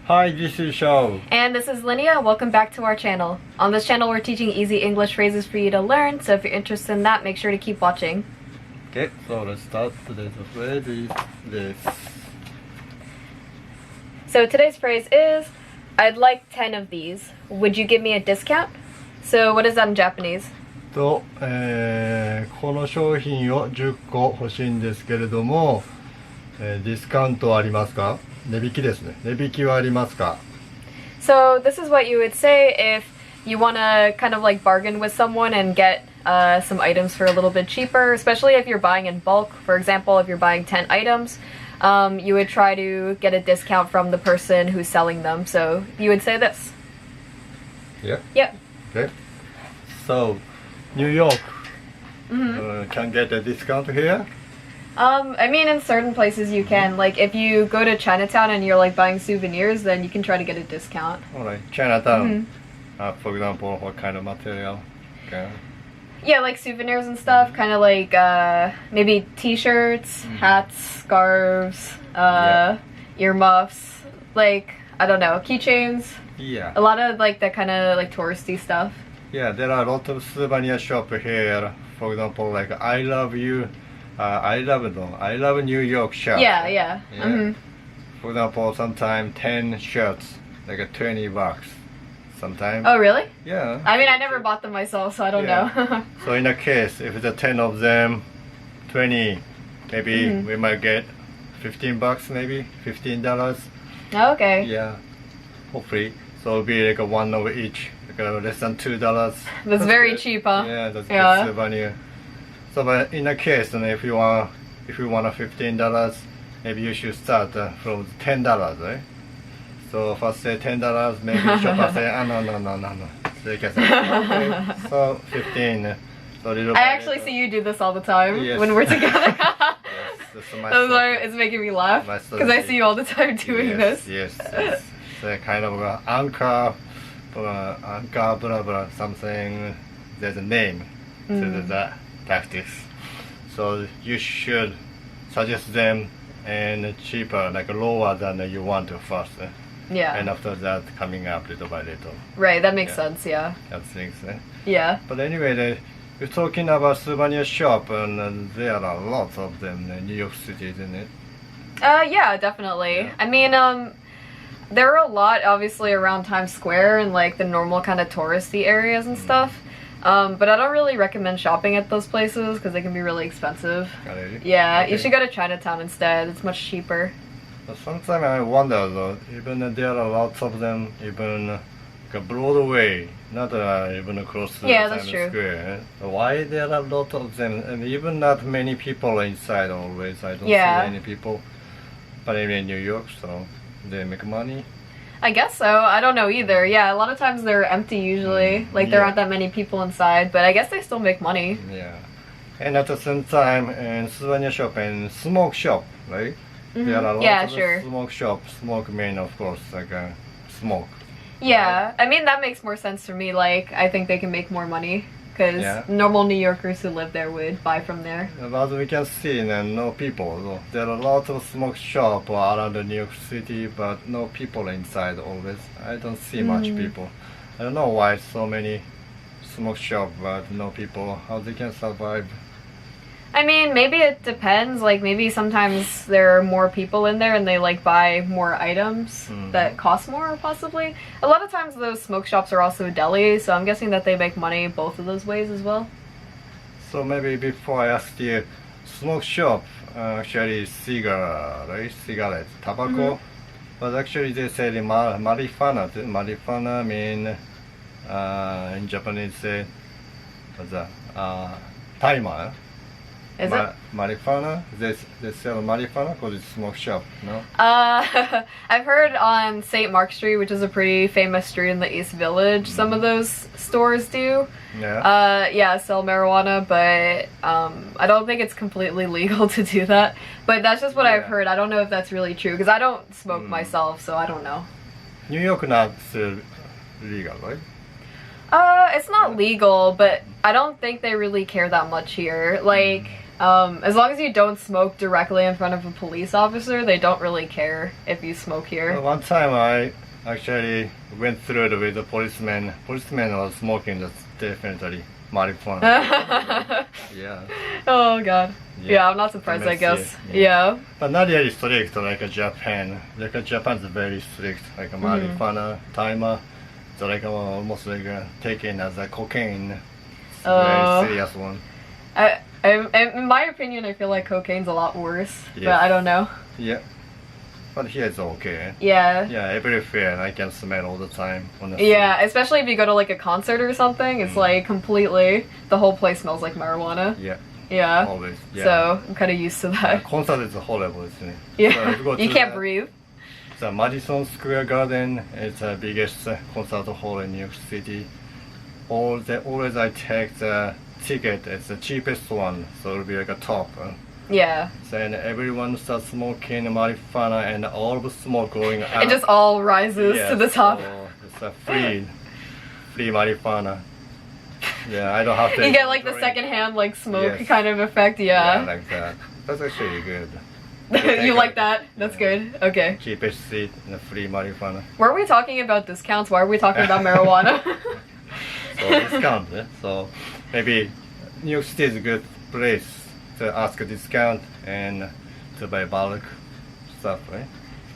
Hi, this is Shao. And this is Linnea. Welcome back to our channel. On this channel, we're teaching easy English phrases for you to learn, so if you're interested in that, make sure to keep watching. Okay, so let's start. Today's phrase is this. So today's phrase is, I'd like 10 of these. Would you give me a discount? So what is that in Japanese? この商品を10個欲しいんですけれども、ディスカウントはありますか？値引きですね。値引きはありますか？ So this is what you would say if you want to kind of like bargain with someone and get some items for a little bit cheaper, especially if you're buying in bulk. For example, if you're buying 10 items, you would try to get a discount from the person who's selling them. So you would say this. Yeah. Yep. Okay. So, New York can get a discount here? I mean, in certain places you can. Like, if you go to Chinatown and you're like buying souvenirs, then you can try to get a discount. Alright, Chinatown. For example, what kind of material? Okay. Yeah, like souvenirs and stuff. Kind of like maybe T-shirts, hats, scarves, earmuffs. Like, I don't know, keychains. Yeah. A lot of like that kind of like touristy stuff. Yeah, there are a lot of souvenir shops here. For example, like I love you. I love New York shop. Yeah. For example, sometimes 10 shirts, like $20. Sometimes. Oh, really? Yeah. I mean, I never bought them myself, so I don't know. So in a case, if it's 10 of them, 20, maybe we might get $15, maybe $15. Oh, okay. Yeah, hopefully. So it'll be like a one of each, like less than $2. That's very good. cheap, huh? Yeah, that's good souvenir. So, but in a case, and if you want a $15, maybe you should start from $10, right? So first say $10, maybe shopper say, no. So you can say, okay, so 15. So little I actually see you do this all the time when we're together. That's why it's making me laugh, because I see you all the time doing this. Yes. So kind of anchor, blah blah, something. There's a name to that practice. So you should suggest them and cheaper, like lower than you want to first. Yeah. And after that, coming up little by little. Right, that makes sense, yeah. That things. Yeah. But anyway, we're talking about souvenir shop, and there are lots of them in New York City, isn't it? Yeah, definitely. Yeah. I mean, there are a lot, obviously, around Times Square and like the normal kind of touristy areas and stuff. But I don't really recommend shopping at those places because they can be really expensive. Yeah, okay. You should go to Chinatown instead. It's much cheaper. Sometimes I wonder though, even there are lots of them, even like Broadway, not even across the Times Square. Why there are a lot of them, and even not many people inside always. I don't see many people. But I'm in New York, so they make money. I guess so. I don't know either. Yeah, a lot of times they're empty usually. Like there aren't that many people inside, but I guess they still make money. Yeah. And at the same time, in souvenir shop and smoke shop, right? There are lots of smoke shops. Smoke mean, of course, like smoke. Yeah, right? I mean that makes more sense for me. Like I think they can make more money because normal New Yorkers who live there would buy from there. As we can see, no people. So there are lots of smoke shops around New York City, but no people inside always. I don't see much people. I don't know why so many smoke shops, but no people. How they can survive? I mean, maybe it depends. Like, maybe sometimes there are more people in there and they, like, buy more items that cost more, possibly. A lot of times those smoke shops are also delis, so I'm guessing that they make money both of those ways as well. So maybe before I ask you, smoke shop, actually cigarette, right? Cigarette, tobacco. But actually they say marijuana. Marijuana mean, in Japanese say, what's that? Timer. Is it? Marijuana? They sell marijuana because it's smoke shop, no? I've heard on St. Mark Street, which is a pretty famous street in the East Village, some of those stores do. Yeah. Sell marijuana, but I don't think it's completely legal to do that. But that's just what I've heard. I don't know if that's really true because I don't smoke myself, so I don't know. New York not legal, right? It's not legal, but I don't think they really care that much here. Like, As long as you don't smoke directly in front of a police officer, they don't really care if you smoke here. One time I actually went through it with a policeman. Policeman was smoking, that's definitely marijuana. Yeah. Oh god. Yeah, I'm not surprised, I guess. Yeah. But not really strict like Japan. Like Japan's very strict, like marijuana, timer. So like almost like taken as a cocaine. Very serious one. In my opinion, I feel like cocaine's a lot worse, but I don't know. Yeah. But here it's okay. Yeah. Yeah, everywhere I can smell all the time. Yeah, especially if you go to like a concert or something, it's like completely, the whole place smells like marijuana. Yeah. Yeah. Always. Yeah. So I'm kind of used to that. Concert is horrible, isn't it? Yeah. So you can't breathe. The Madison Square Garden is the biggest concert hall in New York City. Always I take the ticket, it's the cheapest one, so it'll be like a top. Yeah. Then everyone starts smoking marijuana and all the smoke going out. It just all rises to the top. So it's a free marijuana. Yeah, I don't have to. You get like the secondhand like smoke kind of effect, Yeah, like that. That's actually good. You like that? That's good. Okay. Cheapest seat and free marijuana. Were we talking about discounts? Why are we talking about marijuana? So discount, so maybe New York City is a good place to ask a discount and to buy bulk stuff, right?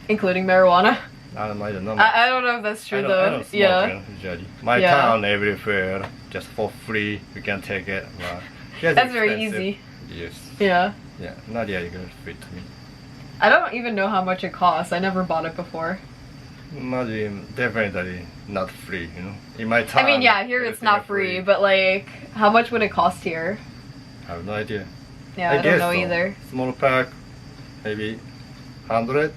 Including marijuana? I don't know. I don't know if that's true though. I don't smoke usually. My town everywhere just for free you can take it. That's very easy. Yes. Yeah. Yeah, not really good fit to me. I don't even know how much it costs. I never bought it before. Definitely not free, you know. In my town. I mean, yeah, here it's not free, but like, how much would it cost here? I have no idea. Yeah, I don't know either. Small pack, maybe 100.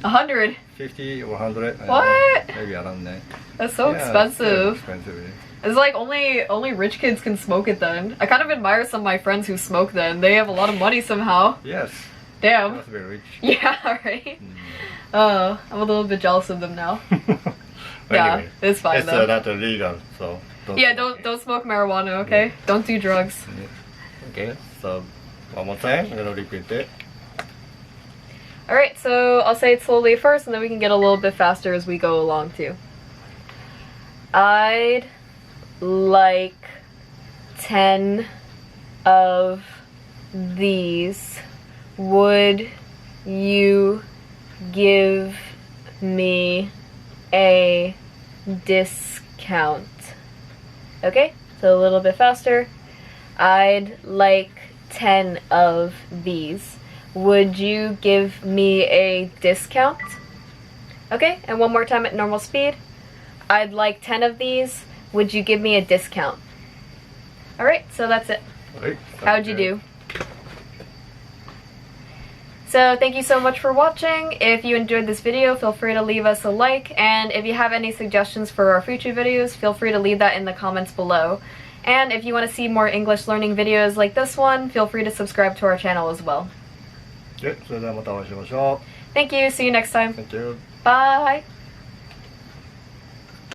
100? 50 or 100. What? Maybe around that. That's so expensive. It's expensive. It's like only rich kids can smoke it then. I kind of admire some of my friends who smoke then. They have a lot of money somehow. Yes. Damn. Must be rich. Yeah, right? I'm a little bit jealous of them now. Yeah, anyway, it's fine though. It's not illegal, so don't smoke marijuana, okay? Yeah. Don't do drugs. Okay, so one more time, I'm gonna repeat it. Alright, so I'll say it slowly first and then we can get a little bit faster as we go along too. I'd like 10 of these. Would you give me a discount? Okay, so a little bit faster. I'd like 10 of these. Would you give me a discount? Okay, and one more time at normal speed. I'd like 10 of these. Would you give me a discount? Alright, so that's it. How'd you do? So thank you so much for watching. If you enjoyed this video, feel free to leave us a like, and if you have any suggestions for our future videos, feel free to leave that in the comments below. And if you want to see more English learning videos like this one, feel free to subscribe to our channel as well. Thank you. Thank you. See you next time. Thank you. Bye.